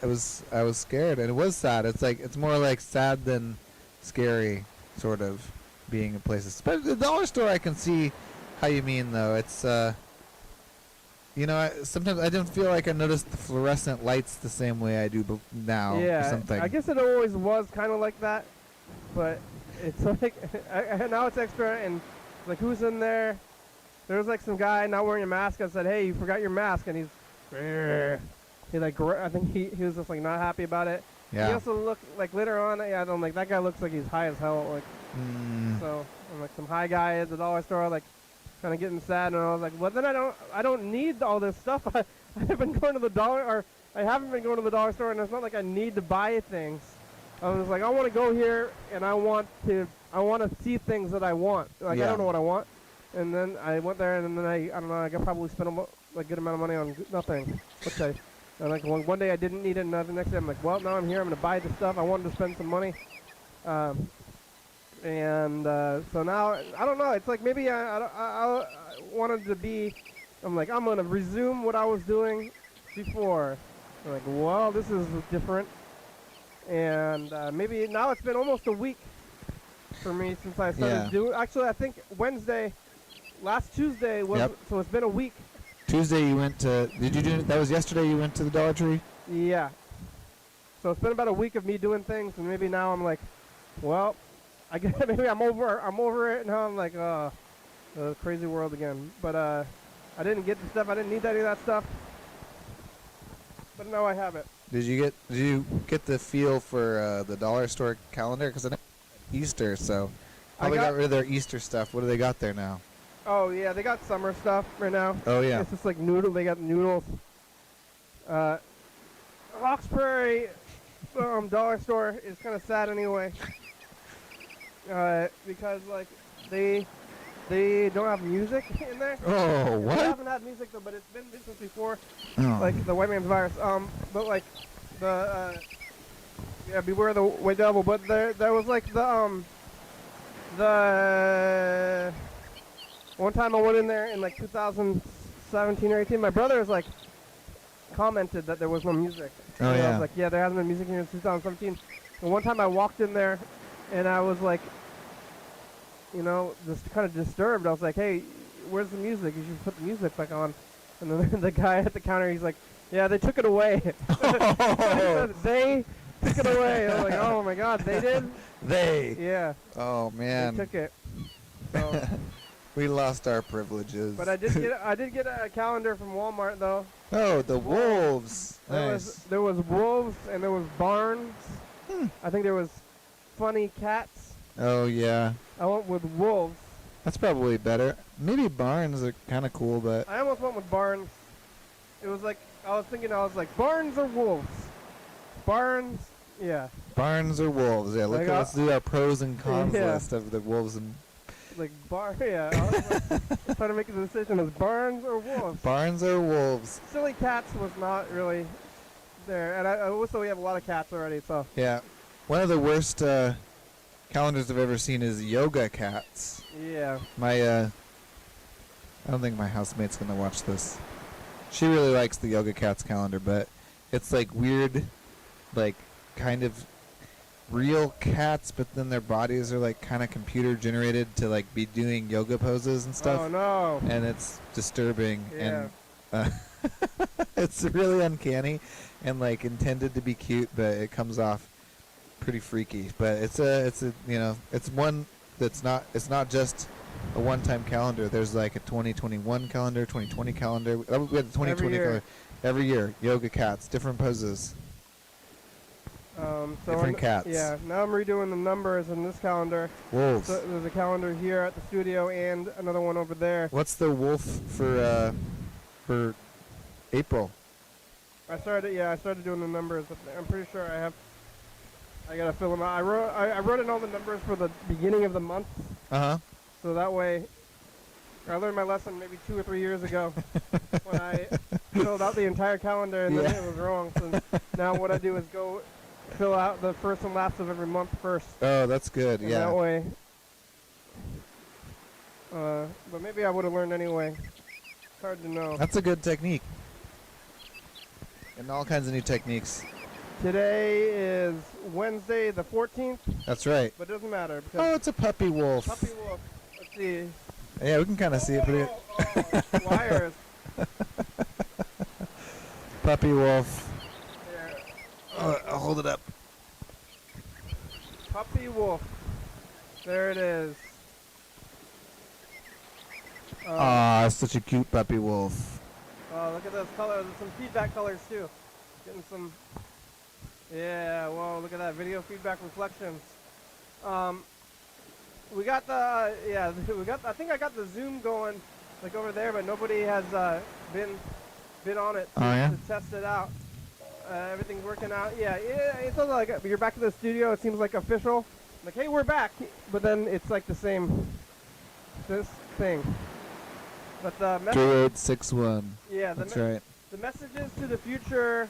I was scared, and it was sad. It's more like sad than scary, sort of, being a place. But the dollar store, I can see how you mean though. It's sometimes I don't feel like I notice the fluorescent lights the same way I do now. Yeah. Or something. I guess it always was kind of like that, but it's like now it's extra, and like who's in there? There was like some guy not wearing a mask. I said, "Hey, you forgot your mask," and I think he was just like not happy about it. Yeah. He also looked like later on. Yeah, I'm like, that guy looks like he's high as hell. Like, so I'm like some high guy at the dollar store, like kind of getting sad, and I was like, well, then I don't need all this stuff. I've been going to the I haven't been going to the dollar store, and it's not like I need to buy things. I was like, I want to go here, and I want to see things that I want. Like, Yeah. I don't know what I want. And then I went there, and then I don't know, I could probably spend a good amount of money on nothing. And like one day I didn't need it, and the next day I'm like, well, now I'm here, I'm going to buy the stuff. I wanted to spend some money. So now, I don't know, it's like maybe I wanted to be, I'm like, I'm going to resume what I was doing before. I'm like, well, this is different. And maybe now it's been almost a week for me since I started doing, actually I think last Tuesday was, Yep. so it's been a week. Tuesday you went to, did you do it? That was yesterday you went to the Dollar Tree? Yeah. So it's been about a week of me doing things, and maybe now I'm like, well, I guess maybe I'm over it, and now I'm like, the crazy world again. But I didn't get the stuff. I didn't need any of that stuff. But now I have it. Did you get the feel for the dollar store calendar? Because I know Easter, so probably got rid of their Easter stuff. What do they got there now? Oh yeah, they got summer stuff right now. Oh yeah. It's just like noodle. They got noodles. Hawks Prairie dollar store is kind of sad anyway. Because like they don't have music in there. Oh, what? They haven't had music though, but it's been since before. Oh. Like the white man's virus. But like beware the white devil. But there was like the one time I went in there in like 2017 or 18. My brother was like commented that there was no music. Oh, and I yeah. was like, yeah, there hasn't been music here since 2017. And one time I walked in there, and I was like, just kind of disturbed. I was like, hey, where's the music? You should put the music back on. And then the guy at the counter, he's like, yeah, they took it away. They took it away. I was like, oh my God, they did? They. Yeah. Oh man. They took it. So, we lost our privileges. but I did get a calendar from Walmart though. Oh, the wolves. Nice. There was wolves and there was barns. I think there was funny cats. Oh yeah. I went with wolves. That's probably better. Maybe barns are kind of cool, but I almost went with barns. It was like I was like barns or wolves. Barns, yeah. barns or wolves? Yeah, let's do our pros and cons list of the wolves and Yeah. I was like, trying to make a decision as barns or wolves. barns or wolves. Silly cats was not really there, and I also we have a lot of cats already. So Yeah, one of the worst calendars I've ever seen is yoga cats. yeah. I don't think my housemate's gonna watch this. She really likes the yoga cats calendar, but it's like weird, like kind of real cats, but then their bodies are like kind of computer generated to like be doing yoga poses and stuff. Oh no. And it's disturbing. Yeah. And it's really uncanny and like intended to be cute, but it comes off pretty freaky. But it's a it's one that's not, it's not just a one-time calendar. There's like a 2021 calendar, 2020 calendar. We had the 2020 Every year. calendar every year. Yoga cats, different poses. So Different cats. Yeah, now I'm redoing the numbers in this calendar. Wolves. So there's a calendar here at the studio and another one over there. What's the wolf for April? I started doing the numbers. I'm pretty sure I gotta fill them out. I wrote in all the numbers for the beginning of the month, Uh-huh. so that way I learned my lesson maybe 2 or 3 years ago when I filled out the entire calendar and then Yeah. it was wrong. So now what I do is go fill out the first and last of every month first. Oh, that's good. And Yeah. that way. But maybe I would have learned anyway. It's hard to know. That's a good technique. And all kinds of new techniques. Today is Wednesday the 14th, That's right. but it doesn't matter Oh, because it's a puppy wolf. puppy wolf. Let's see. Yeah, we can kind of see it pretty. Wires. Puppy wolf. There. I'll hold it up. Puppy wolf. There it is. Ah, such a cute puppy wolf. Oh, look at those colors. There's some feedback colors too. Getting some. Yeah. Whoa! Look at that video feedback reflections. We got the I think I got the Zoom going, like over there, but nobody has been on it Oh, yeah? to test it out. Everything's working out. Yeah. It's like you're back in the studio. It seems like official. Like, hey, we're back. But then it's like the same. This thing. But the message. 3861. Yeah. That's right. The messages to the future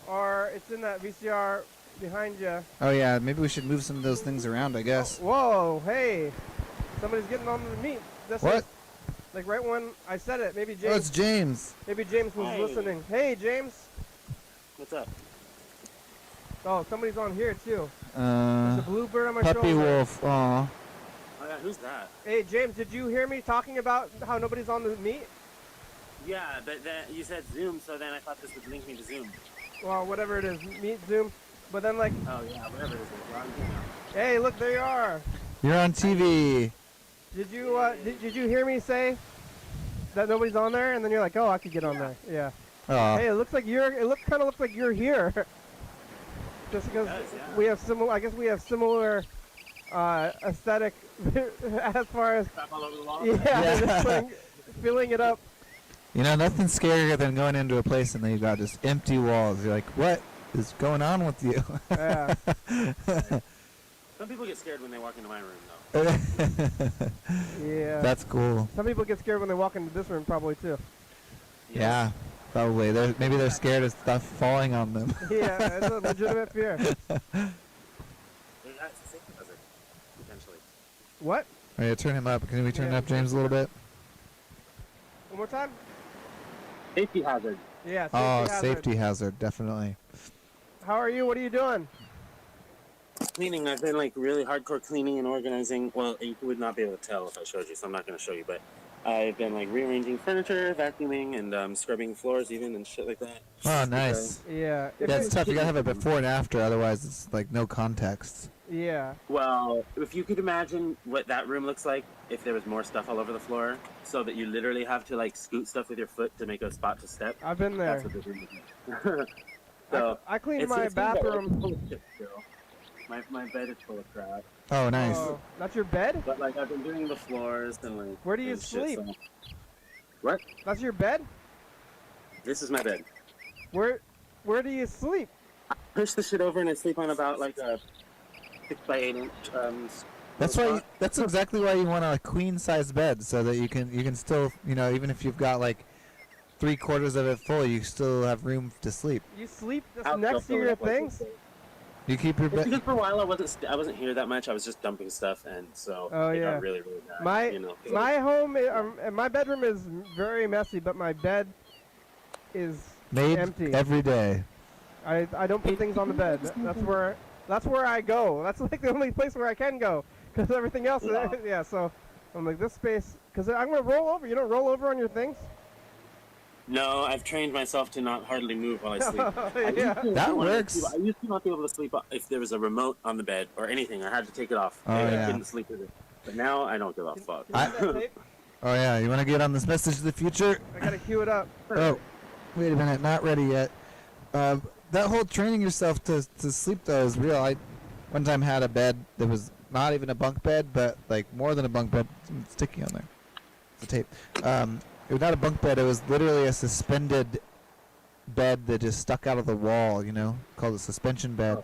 are. It's in that VCR behind you. Oh, yeah. Maybe we should move some of those things around, I guess. Whoa, hey. Somebody's getting on the meat. This What? is, like right when I said it, maybe Oh, it's James James. was Hi. listening. Hey, James. What's up? Oh, somebody's on here too. There's Uh, a blue bird on my puppy shoulder. wolf. Aw. Oh yeah, who's that? Hey, James, did you hear me talking about how nobody's on the meet? Yeah, but then you said Zoom, so then I thought this would link me to Zoom. Well, whatever it is, meet Zoom. But then like, Oh yeah, whatever it is. We're on Zoom now. hey, look, there you are. You're on TV. Did you hear me say that nobody's on there? And then you're like, oh, I could get on there. Yeah. Aw. Hey, it looks like kind of looks like you're here. Just because It does, yeah. we have similar, I guess we have similar aesthetic as far as Crap all over the wall. yeah, Yeah. just filling it up. You know, nothing's scarier than going into a place and then you got just empty walls. You're like, what is going on with you? Yeah. Some people get scared when they walk into my room, though. Yeah. That's cool. Some people get scared when they walk into this room, probably too. Yeah, probably. Maybe they're scared of stuff falling on them. Yeah, it's a legitimate fear. That's a safety hazard, potentially. What? All right, turn him up. Can we turn Yeah. up James a little bit? One more time? Safety hazard. Yeah. Safety Oh, hazard. safety hazard, definitely. How are you? What are you doing? Cleaning. I've been like really hardcore cleaning and organizing. Well, you would not be able to tell if I showed you, so I'm not going to show you. But I've been like rearranging furniture, vacuuming, and scrubbing floors even and shit like that. Oh, nice. Yeah. Yeah, it's tough. You gotta have a before and after, otherwise it's like no context. Yeah. Well, if you could imagine what that room looks like if there was more stuff all over the floor, so that you literally have to like scoot stuff with your foot to make a spot to step. I've been there. That's what this room is like. So I cleaned it's my full of bathroom. shit still. My bed is full of crap. Oh, nice. Oh, that's your bed? But like I've been doing the floors and like. Where do you and shit, sleep? so- What? That's your bed? This is my bed. Where do you sleep? Push the shit over and I sleep on about like a 6x8 inch. That's why. That's exactly why you want a queen size bed, so that you can still, even if you've got like 3/4 of it full, you still have room to sleep. You sleep just I'll next to fill it your up like things? this. You keep your It's bed. because for a while I wasn't here that much. I was just dumping stuff, and so Oh, it yeah. got really bad. My you know, 'cause my home, my bedroom is very messy, but my bed is Made empty. every day. I don't put things on the bed. That's where That's where I go. That's like the only place where I can go, because everything else, yeah. So I'm like, this space, because I'm gonna roll over. You don't roll over on your things. No, I've trained myself to not hardly move while I sleep. Yeah. That works. I used to not be able to sleep if there was a remote on the bed or anything. I had to take it off. Oh, I yeah. couldn't sleep with it. But now I don't give a fuck. Oh yeah, you want to get on this message to the future? I gotta cue it up. Oh, wait a minute, not ready yet. That whole training yourself to sleep though is real. I one time had a bed that was not even a bunk bed, but like more than a bunk bed. It's sticky on there. It's a tape. It was not a bunk bed. It was literally a suspended bed that just stuck out of the wall. You know, called a suspension bed.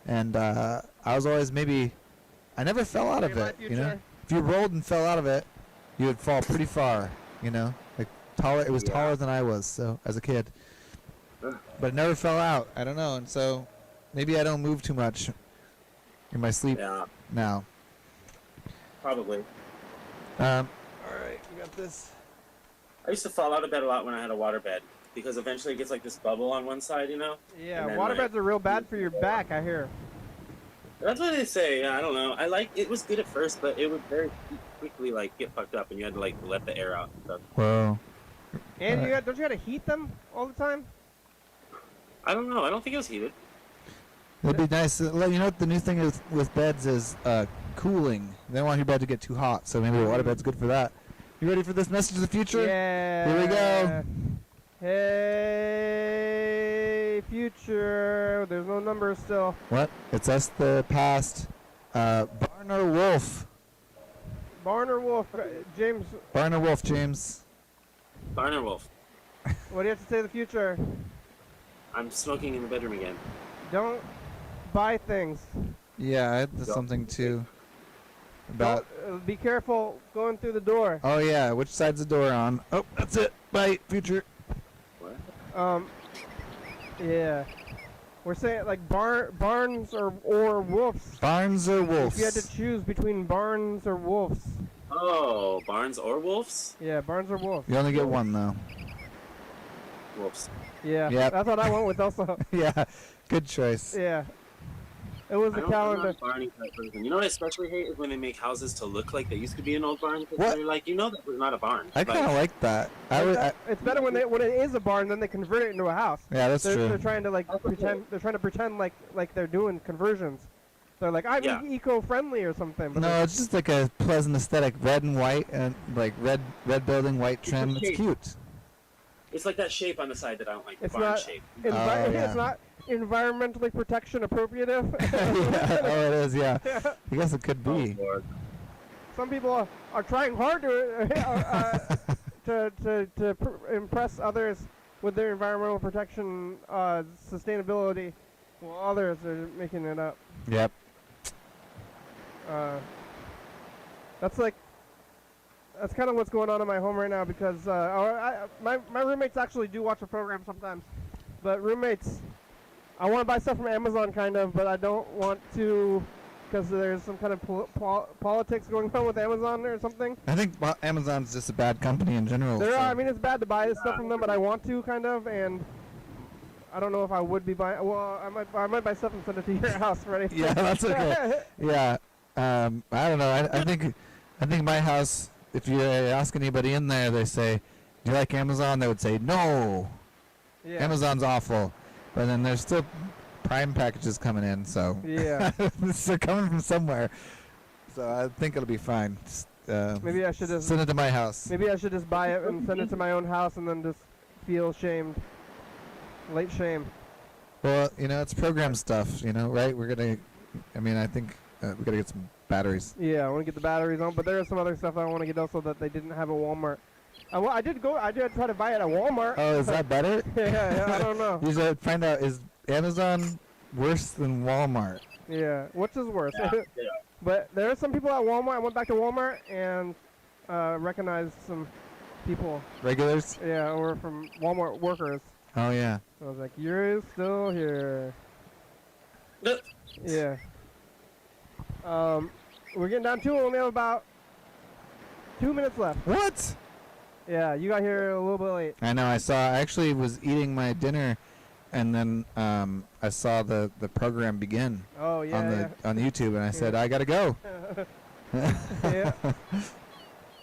And I was always I never fell out of it. You know, if you rolled and fell out of it, you would fall pretty far. You know, like taller. It was taller than I was, so as a kid. But it never fell out. I don't know, and so maybe I don't move too much in my sleep now. Probably. All right, we got this. I used to fall out of bed a lot when I had a water bed because eventually it gets like this bubble on one side, you know? Yeah, And then, waterbeds are real bad for your back, I hear. That's what they say. Yeah, I don't know. It was good at first, but it would very quickly like get fucked up, and you had to like let the air out and stuff. Whoa. And don't you gotta heat them all the time? I don't know. I don't think it was heated. It'd be nice. You know what the new thing is with beds is cooling. They don't want your bed to get too hot, so maybe a waterbed's good for that. You ready for this message of the future? Yeah. Here we go. Hey, future. There's no numbers still. What? It's us, the past. Barn or Wolf? Barn or Wolf? James, Barn or Wolf, James? Barn or wolf? what do you have to say to the future? I'm smoking in the bedroom again. Don't buy things. Yeah, I had something too. About. Be careful going through the door. Oh yeah, which side's the door on? Oh, that's it. Bye, future. What? Yeah. We're saying like barns or wolves. Barns or wolves? If you had to choose between barns or wolves. Oh, barns or wolves? Yeah, barns or wolves. You only get one though. Wolves. Yeah. Yep. That's what I went with also. Yeah, good choice. Yeah. It was the I'm calendar. not a barny type person. You know what I especially hate is when they make houses to look like they used to be an old barn. Because What? they're like, you know that was not a barn. I kind of like that. It's better when it is a barn, then they convert it into a house. Yeah, that's true. They're trying to like pretend. They're trying to pretend like they're doing conversions. They're like, I'm eco-friendly or something. But No, it's just like a pleasant aesthetic, red and white, and like red building, white trim. It's cute. It's like that shape on the side that I don't like. The It's barn not. shape. yeah. It's not environmentally protection appropriative. Yeah, oh, it is. Yeah, I guess it could Oh, be. Lord. Some people are trying hard to impress others with their environmental protection sustainability, while others are making it up. Yep. That's kind of what's going on in my home right now because my roommates actually do watch the program sometimes, but roommates, I want to buy stuff from Amazon kind of, but I don't want to because there's some kind of politics going on with Amazon or something. I think Amazon's just a bad company in general. I mean, it's bad to buy this stuff from them, but I want to kind of, and I don't know if I would be buying. Well, I might buy stuff and send it to your house, ready? Yeah, that's okay. Yeah, I don't know. I think my house. If you ask anybody in there, they say, "Do you like Amazon?" They would say, "No, Yeah. Amazon's awful." But then there's still Prime packages coming in, so Yeah. they're coming from somewhere. So I think it'll be fine. Just, Maybe I should just send it to my house. Maybe I should just buy it and send it to my own house and then just feel shamed. Late shame. Well, it's program stuff, right? I think we gotta get some batteries. Yeah, I want to get the batteries on, but there is some other stuff I want to get also that they didn't have at Walmart. I did try to buy it at Walmart. Oh, is that better? yeah, I don't know. You should find out, is Amazon worse than Walmart? Yeah, which is worse? Yeah. But there are some people at Walmart. I went back to Walmart and recognized some people. Regulars? Yeah, or from Walmart workers. Oh, yeah. I was like, you're still here. Yeah. We're getting down to it. We only have about 2 minutes left. What? Yeah, you got here a little bit late. I know, I actually was eating my dinner and then I saw the program begin Oh yeah. on YouTube, and I said, I gotta go. Yeah.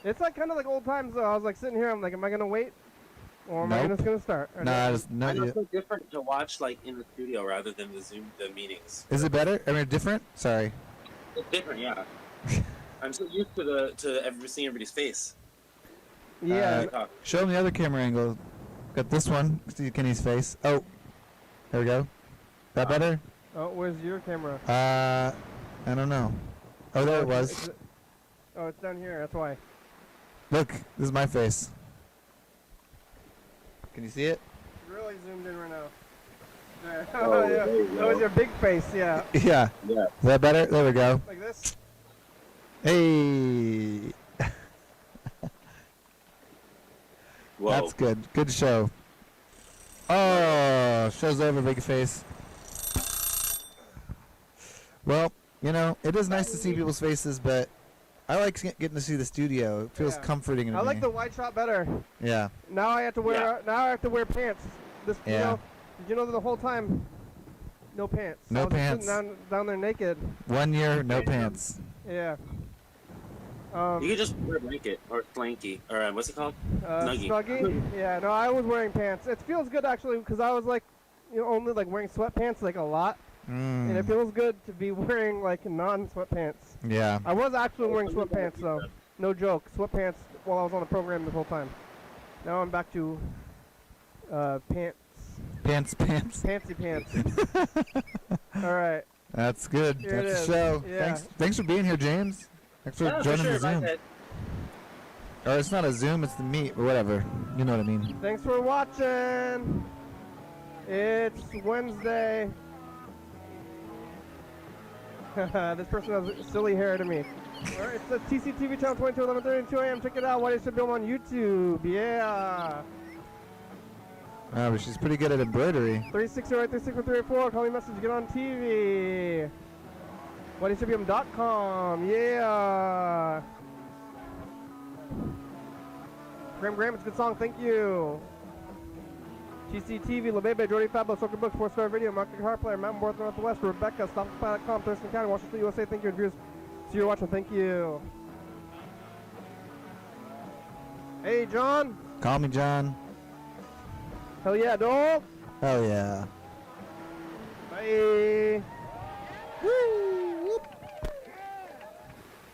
It's like kind of like old times though. I was like sitting here. I'm like, am I gonna wait, or am I Nope. just gonna start? Or No, no? it's not. I know it's so different to watch like in the studio rather than the meetings. Is it better? I mean, different? Sorry. It's different, yeah. I'm so used to seeing everybody's face. Yeah. Show him the other camera angle. Got this one. See Kenny's face. Oh, there we go. That better? Oh, where's your camera? I don't know. Oh, there it was. Oh, it's down here. That's why. Look, this is my face. Can you see it? Really zoomed in right now. There. Oh, Yeah. there you That was go. your big face. Yeah. Yeah. Yeah. Is that better? There we go. Like this. Hey. Whoa. That's good. Good show. Oh, show's over, big face. Well, you know, it is nice to see people's faces, but I like getting to see the studio. It feels Yeah. comforting to I me. like the wide shot better. Yeah. Now I have to wear. Yeah. Now I have to wear pants. This. You Yeah. know, did you know that the whole time? No pants. No I was just pants. sitting down there naked. 1 year, no pants. Yeah. You could just wear a blanket or slanky or what's it called? Snuggie. Snuggie? Yeah, no, I was wearing pants. It feels good actually because I was like, you know, only like wearing sweatpants like a lot, and it feels good to be wearing like non-sweatpants. Yeah. I was actually wearing sweatpants though, no joke, sweatpants while I was on the program the whole time. Now I'm back to pants, Pants. pantsy pants. All right. That's good. Here it That's is. the show. Yeah. Thanks for being here, James. Thanks for Yeah, for joining sure, the Zoom. my bad. Or it's not a Zoom, it's the meet, or whatever. You know what I mean. Thanks for watching. It's Wednesday. This person has silly hair to me. Alright, it's the TCTV channel 22, 11:30, 2 a.m. Check it out. YDHWM on YouTube. Yeah. Oh, but she's pretty good at embroidery. 360-364-384. Call me message. Get on TV. YDHWM.com. Yeah. Graham, it's a good song. Thank you. TCTV, La Bebe, Jordy Fablo, Soccer Books, 4-Star Video, Mark Guitar Player, Mountain Board Northwest, Rebecca, StopSpy.com, Thurston County, Washington, USA. Thank you, viewers. See you watching. Thank you. Hey, John. Call me John. Hell yeah, dog. Hell yeah. Bye. Woo.